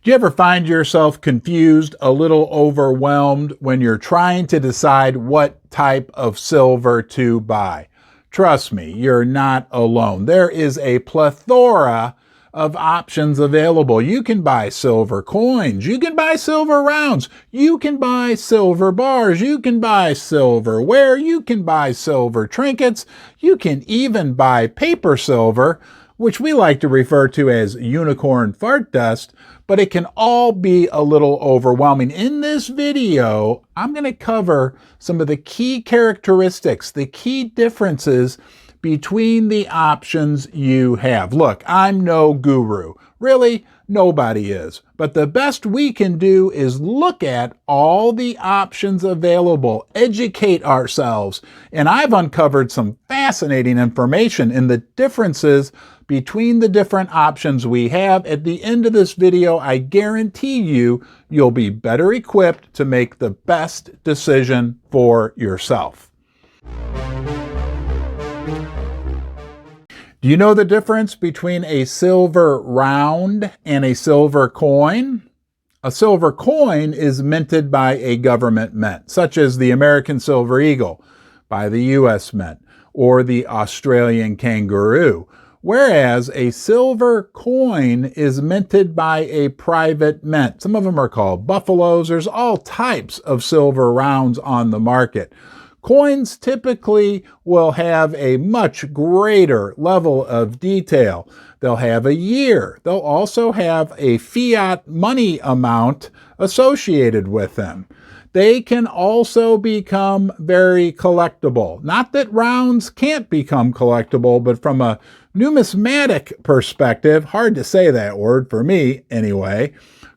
Do you ever find yourself confused, a little overwhelmed when you're trying to decide what type of silver to buy? Trust me, you're not alone. There is a plethora of options available. You can buy silver coins, you can buy silver rounds, you can buy silver bars, you can buy silverware, you can buy silver trinkets, you can even buy paper silver, which we like to refer to as unicorn fart dust, but it can all be a little overwhelming. In this video, I'm going to cover some of the key characteristics, the key differences between the options you have. Look, I'm no guru. Really, nobody is. But the best we can do is look at all the options available, educate ourselves, and I've uncovered some fascinating information in the differences between the different options we have. At the end of this video, I guarantee you'll be better equipped to make the best decision for yourself. Do you know the difference between a silver round and a silver coin? A silver coin is minted by a government mint, such as the American Silver Eagle by the U.S. Mint or the Australian Kangaroo, whereas a silver coin is minted by a private mint. Some of them are called buffaloes. There's all types of silver rounds on the market. Coins typically will have a much greater level of detail. They'll have a year. They'll also have a fiat money amount associated with them. They can also become very collectible. Not that rounds can't become collectible, but from a numismatic perspective, hard to say that word for me anyway,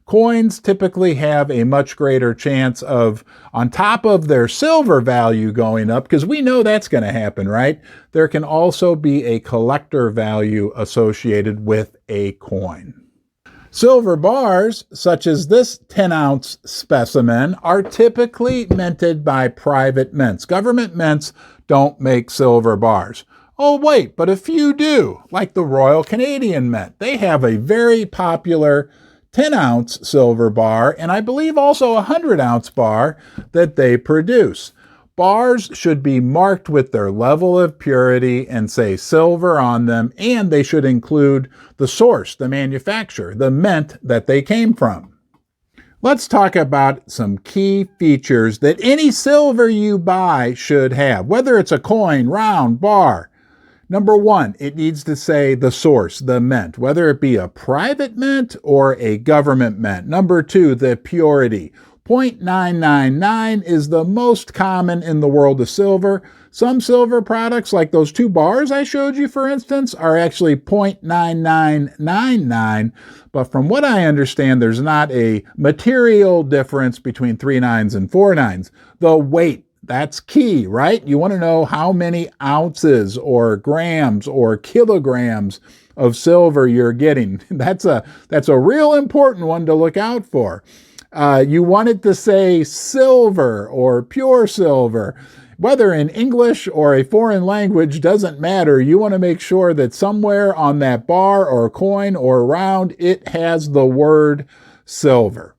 coins typically have a much greater chance of, on top of their silver value going up, because we know that's going to happen, right? There can also be a collector value associated with a coin. Silver bars, such as this 10-ounce specimen, are typically minted by private mints. Government mints don't make silver bars. Oh, wait, but a few do, like the Royal Canadian Mint. They have a very popular 10-ounce silver bar, and I believe also a 100-ounce bar that they produce. Bars should be marked with their level of purity and say silver on them, and they should include the source, the manufacturer, the mint that they came from. Let's talk about some key features that any silver you buy should have, whether it's a coin, round, bar. Number one, it needs to say the source, the mint, whether it be a private mint or a government mint. Number two, the purity. 0.999 is the most common in the world of silver. Some silver products, like those two bars I showed you, for instance, are actually 0.9999. But from what I understand, there's not a material difference between 3 nines and 4 nines. The weight. That's key, right? You want to know how many ounces or grams or kilograms of silver you're getting. That's a real important one to look out for. You want it to say silver or pure silver. Whether in English or a foreign language doesn't matter. You want to make sure that somewhere on that bar or coin or round, it has the word silver.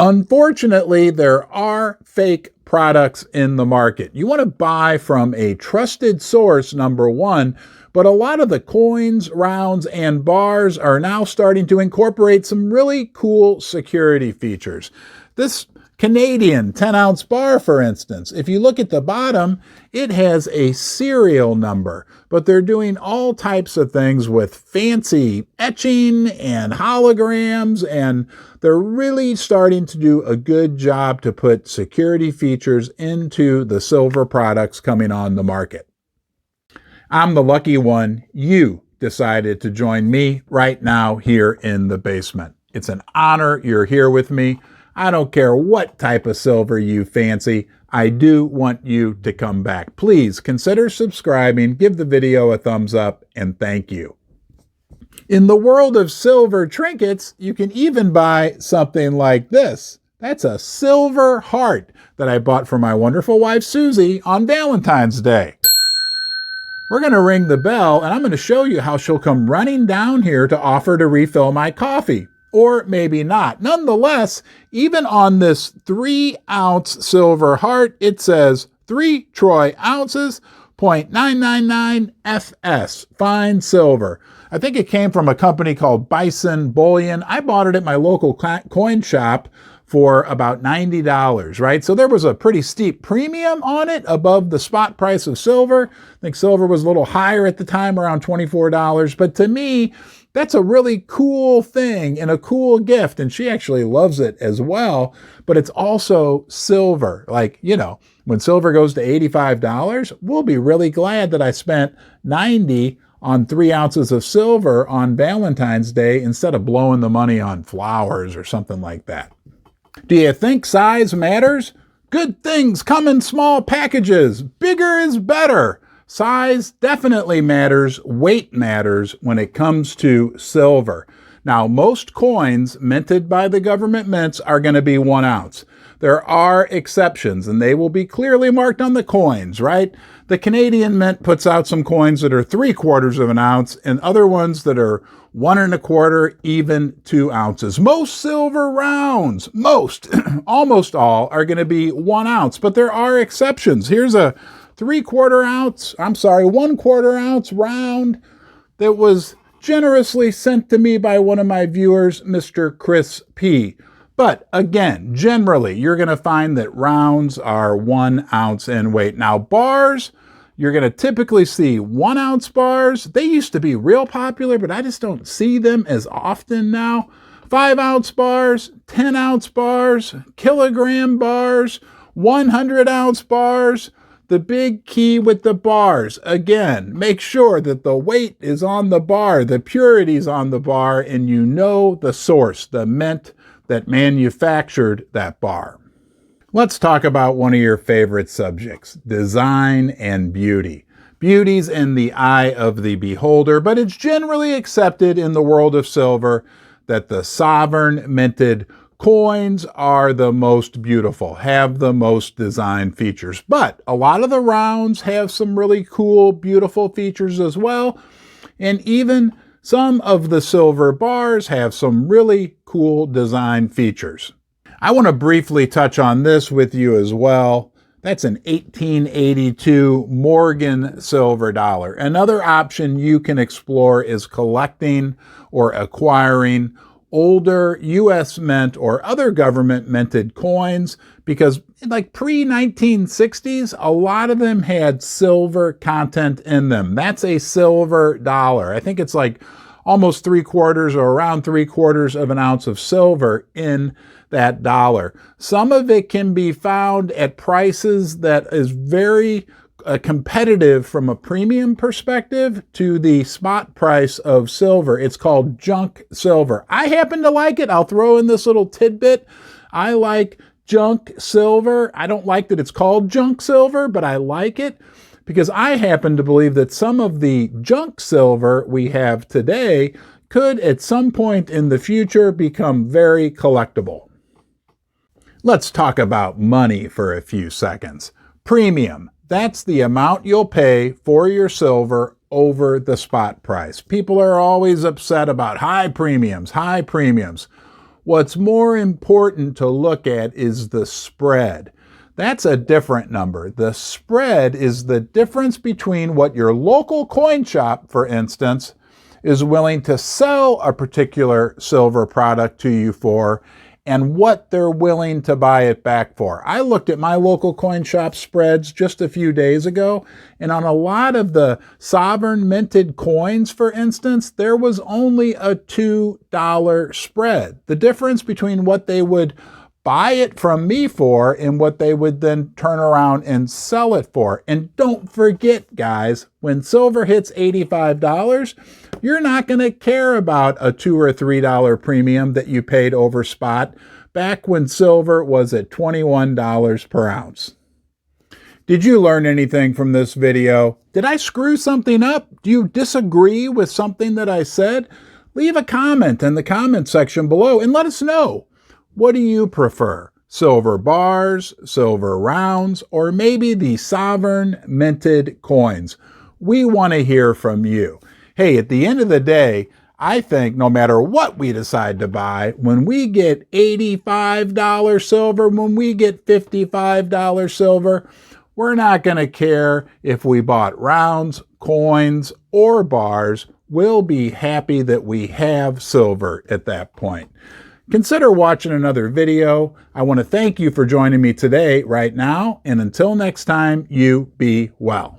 Unfortunately, there are fake products in the market. You want to buy from a trusted source, number one, but a lot of the coins, rounds, and bars are now starting to incorporate some really cool security features. This Canadian 10-ounce bar, for instance, if you look at the bottom, it has a serial number, but they're doing all types of things with fancy etching and holograms, and they're really starting to do a good job to put security features into the silver products coming on the market. I'm the lucky one. You decided to join me right now here in the basement. It's an honor you're here with me. I don't care what type of silver you fancy. I do want you to come back. Please consider subscribing, give the video a thumbs up, and thank you. In the world of silver trinkets, you can even buy something like this. That's a silver heart that I bought for my wonderful wife, Susie, on Valentine's Day. We're going to ring the bell, and I'm going to show you how she'll come running down here to offer to refill my coffee. or maybe not. Nonetheless, even on this 3-ounce silver heart, it says 3 troy ounces, 0.999 FS, fine silver. I think it came from a company called Bison Bullion. I bought it at my local coin shop for about $90, right? So there was a pretty steep premium on it above the spot price of silver. I think silver was a little higher at the time, around $24. But to me, that's a really cool thing and a cool gift. And she actually loves it as well. But it's also silver. Like, you know, when silver goes to $85, we'll be really glad that I spent $90 on 3 ounces of silver on Valentine's Day instead of blowing the money on flowers or something like that. Do you think size matters? Good things come in small packages. Bigger is better. Size definitely matters. Weight matters when it comes to silver. Now, most coins minted by the government mints are going to be 1 ounce. There are exceptions, and they will be clearly marked on the coins, right? The Canadian Mint puts out some coins that are 3/4 of an ounce and other ones that are 1 1/4, even 2 ounces. Most silver rounds, almost all are going to be 1 ounce, but there are exceptions. Here's a 1/4 ounce round that was generously sent to me by one of my viewers, Mr. Chris P. But again, generally, you're going to find that rounds are 1 ounce in weight. Now, bars, you're going to typically see 1 ounce bars. They used to be real popular, but I just don't see them as often now. 5 ounce bars, 10 ounce bars, kilogram bars, 100 ounce bars. The big key with the bars, again, make sure that the weight is on the bar, the purity is on the bar, and you know the source, the mint that manufactured that bar. Let's talk about one of your favorite subjects, design and beauty. Beauty's in the eye of the beholder, but it's generally accepted in the world of silver that the sovereign minted coins are the most beautiful, have the most design features. But a lot of the rounds have some really cool, beautiful features as well. And even some of the silver bars have some really cool design features. I want to briefly touch on this with you as well. That's an 1882 Morgan silver dollar. Another option you can explore is collecting or acquiring older U.S. mint or other government minted coins, because like pre-1960s, a lot of them had silver content in them. That's a silver dollar. I think it's like almost 3/4 or around 3/4 of an ounce of silver in that dollar. Some of it can be found at prices that is very competitive from a premium perspective to the spot price of silver. It's called junk silver. I happen to like it. I'll throw in this little tidbit. I like junk silver. I don't like that it's called junk silver, but I like it because I happen to believe that some of the junk silver we have today could at some point in the future become very collectible. Let's talk about money for a few seconds. Premium. That's the amount you'll pay for your silver over the spot price. People are always upset about high premiums. What's more important to look at is the spread. That's a different number. The spread is the difference between what your local coin shop, for instance, is willing to sell a particular silver product to you for and what they're willing to buy it back for. I looked at my local coin shop spreads just a few days ago, and on a lot of the sovereign minted coins, for instance, there was only a $2 spread. The difference between what they would buy it from me for and what they would then turn around and sell it for. And don't forget, guys, when silver hits $85, you're not going to care about a $2 or $3 premium that you paid over spot back when silver was at $21 per ounce. Did you learn anything from this video? Did I screw something up? Do you disagree with something that I said? Leave a comment in the comment section below and let us know. What do you prefer? Silver bars, silver rounds, or maybe the sovereign minted coins? We want to hear from you. Hey, at the end of the day, I think no matter what we decide to buy, when we get $85 silver, when we get $55 silver, we're not going to care if we bought rounds, coins, or bars. We'll be happy that we have silver at that point. Consider watching another video. I want to thank you for joining me today, right now, and until next time, you be well.